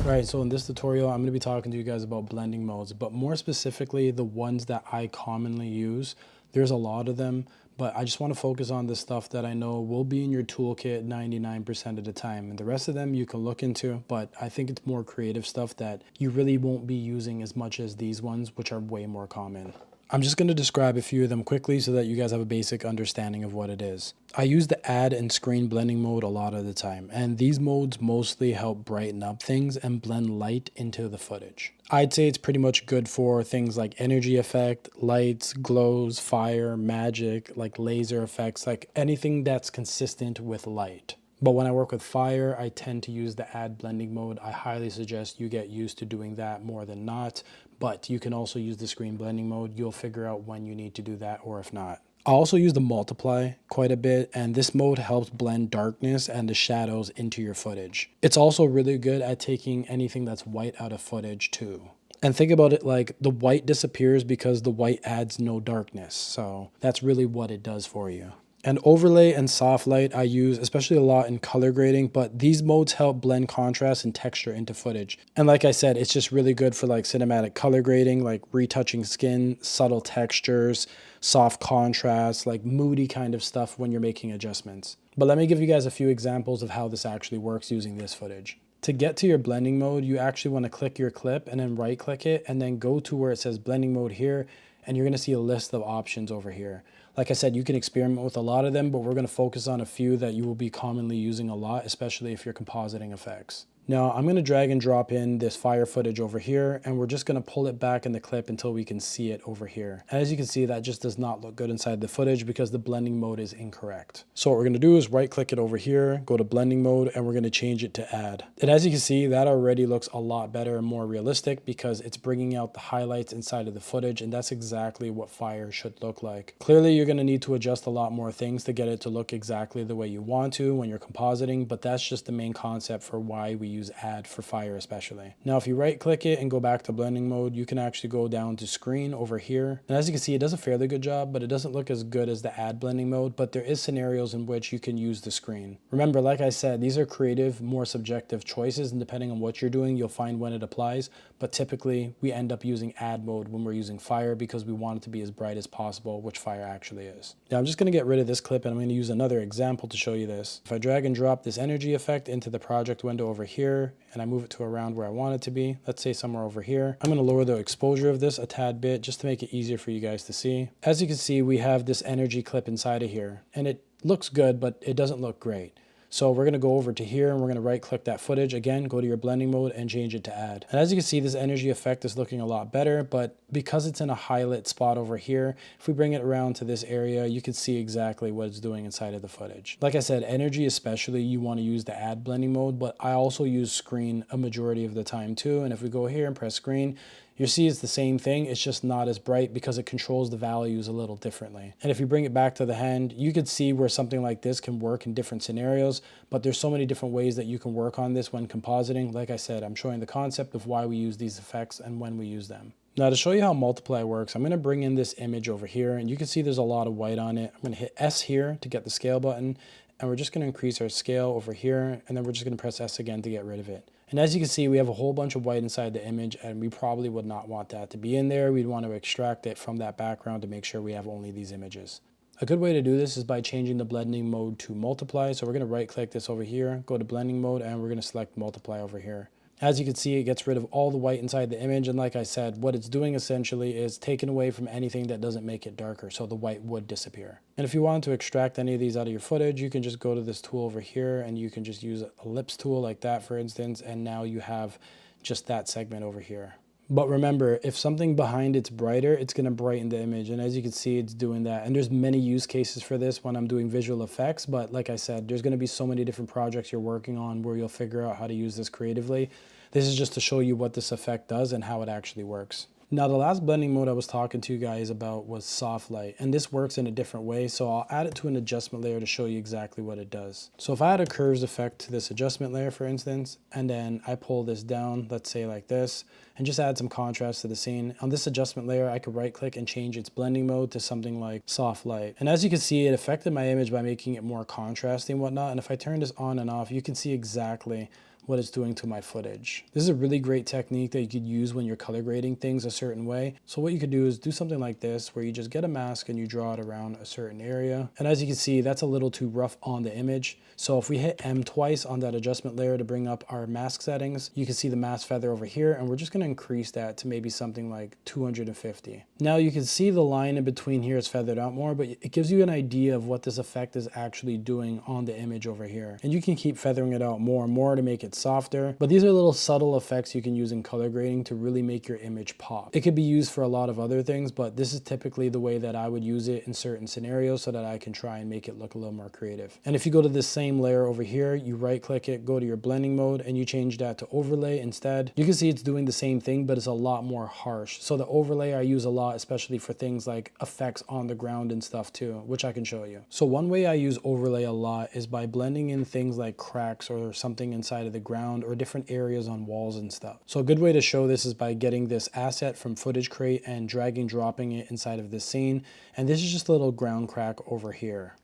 Right, so in this tutorial, I'm going to be talking to you guys about blending modes, but more specifically, the ones that I commonly use. There's a lot of them, but I just want to focus on the stuff that I know will be in your toolkit 99% of the time. And the rest of them you can look into, but I think it's more creative stuff that you really won't be using as much as these ones, which are way more common. I'm just going to describe a few of them quickly so that you guys have a basic understanding of what it is. I use the add and screen blending mode a lot of the time, and these modes mostly help brighten up things and blend light into the footage. I'd say it's pretty much good for things like energy effect, lights, glows, fire, magic, like laser effects, like anything that's consistent with light. But when I work with fire, I tend to use the add blending mode. I highly suggest you get used to doing that more than not, but you can also use the screen blending mode. You'll figure out when you need to do that or if not. I also use the multiply quite a bit, and this mode helps blend darkness and the shadows into your footage. It's also really good at taking anything that's white out of footage too. And think about it like the white disappears because the white adds no darkness. So that's really what it does for you. And overlay and soft light I use especially a lot in color grading, but these modes help blend contrast and texture into footage. And like I said, it's just really good for like cinematic color grading, like retouching skin, subtle textures, soft contrast, like moody kind of stuff when you're making adjustments. But let me give you guys a few examples of how this actually works using this footage. To get to your blending mode, you actually want to click your clip and then right click it and then go to where it says blending mode here, and you're going to see a list of options over here. Like I said, you can experiment with a lot of them, but we're going to focus on a few that you will be commonly using a lot, especially if you're compositing effects. Now I'm going to drag and drop in this fire footage over here, and we're just going to pull it back in the clip until we can see it over here. And as you can see, that just does not look good inside the footage because the blending mode is incorrect. So what we're going to do is right click it over here, go to blending mode, and we're going to change it to add. And as you can see, that already looks a lot better and more realistic because it's bringing out the highlights inside of the footage, and that's exactly what fire should look like. Clearly, you're going to need to adjust a lot more things to get it to look exactly the way you want to when you're compositing, but that's just the main concept for why we use add for fire especially. Now if you right click it and go back to blending mode, you can actually go down to screen over here, and as you can see, it does a fairly good job, but it doesn't look as good as the add blending mode. But there is scenarios in which you can use the screen. Remember, like I said, these are creative, more subjective choices, and depending on what you're doing, you'll find when it applies. But typically we end up using add mode when we're using fire because we want it to be as bright as possible, which fire actually is. Now I'm just going to get rid of this clip, and I'm going to use another example to show you this. If I drag and drop this energy effect into the project window over here, and I move it to around where I want it to be, let's say somewhere over here, I'm going to lower the exposure of this a tad bit just to make it easier for you guys to see. As you can see, we have this energy clip inside of here, and it looks good, but it doesn't look great. So we're going to go over to here, and we're going to right click that footage again, go to your blending mode and change it to add. And as you can see, this energy effect is looking a lot better, but because it's in a highlight spot over here, if we bring it around to this area, you can see exactly what it's doing inside of the footage. Like I said, energy especially, you want to use the add blending mode, but I also use screen a majority of the time too. And if we go here and press screen, you see it's the same thing, it's just not as bright because it controls the values a little differently. And if you bring it back to the hand, you could see where something like this can work in different scenarios, but there's so many different ways that you can work on this when compositing. Like I said, I'm showing the concept of why we use these effects and when we use them. Now to show you how multiply works, I'm going to bring in this image over here, and you can see there's a lot of white on it. I'm going to hit S here to get the scale button, and we're just going to increase our scale over here, and then we're just going to press S again to get rid of it. And as you can see, we have a whole bunch of white inside the image, and we probably would not want that to be in there. We'd want to extract it from that background to make sure we have only these images. A good way to do this is by changing the blending mode to multiply. So we're going to right click this over here, go to blending mode, and we're going to select multiply over here. As you can see, it gets rid of all the white inside the image, and like I said, what it's doing essentially is taking away from anything that doesn't make it darker, so the white would disappear. And if you want to extract any of these out of your footage, you can just go to this tool over here, and you can just use a ellipse tool like that, for instance, and now you have just that segment over here. But remember, if something behind it's brighter, it's going to brighten the image, and as you can see, it's doing that. And there's many use cases for this when I'm doing visual effects, but like I said, there's going to be so many different projects you're working on where you'll figure out how to use this creatively. This is just to show you what this effect does and how it actually works. Now, the last blending mode I was talking to you guys about was soft light, and this works in a different way, so I'll add it to an adjustment layer to show you exactly what it does. So if I add a curves effect to this adjustment layer, for instance, and then I pull this down, let's say like this, and just add some contrast to the scene. On this adjustment layer, I could right click and change its blending mode to something like soft light. And as you can see, it affected my image by making it more contrasty and whatnot. And if I turn this on and off, you can see exactly what it's doing to my footage. This is a really great technique that you could use when you're color grading things a certain way. So what you could do is do something like this, where you just get a mask and you draw it around a certain area. And as you can see, that's a little too rough on the image. So if we hit M twice on that adjustment layer to bring up our mask settings, you can see the mask feather over here, and we're just going to increase that to maybe something like 250. Now you can see the line in between here is feathered out more, but it gives you an idea of what this effect is actually doing on the image over here. And you can keep feathering it out more and more to make it softer, but these are little subtle effects you can use in color grading to really make your image pop. It could be used for a lot of other things, but this is typically the way that I would use it in certain scenarios so that I can try and make it look a little more creative. And if you go to this same layer over here, you right click it, go to your blending mode, and you change that to overlay instead. You can see it's doing the same thing, but it's a lot more harsh. So the overlay I use a lot, especially for things like effects on the ground and stuff too, which I can show you. So one way I use overlay a lot is by blending in things like cracks or something inside of the ground or different areas on walls and stuff. So a good way to show this is by getting this asset from Footage Crate and dragging, dropping it inside of this scene. And this is just a little ground crack over here.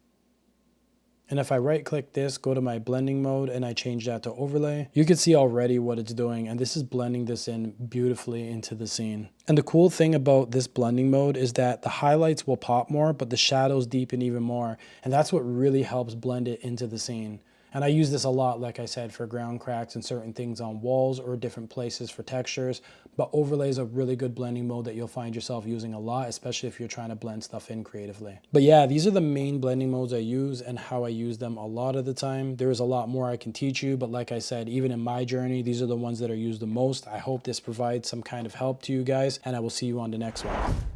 And if I right click this, go to my blending mode, and I change that to overlay, you can see already what it's doing, and this is blending this in beautifully into the scene. And the cool thing about this blending mode is that the highlights will pop more, but the shadows deepen even more, and that's what really helps blend it into the scene. And I use this a lot, like I said, for ground cracks and certain things on walls or different places for textures. But overlay is a really good blending mode that you'll find yourself using a lot, especially if you're trying to blend stuff in creatively. But yeah, these are the main blending modes I use and how I use them a lot of the time. There is a lot more I can teach you, but like I said, even in my journey, these are the ones that are used the most. I hope this provides some kind of help to you guys, and I will see you on the next one.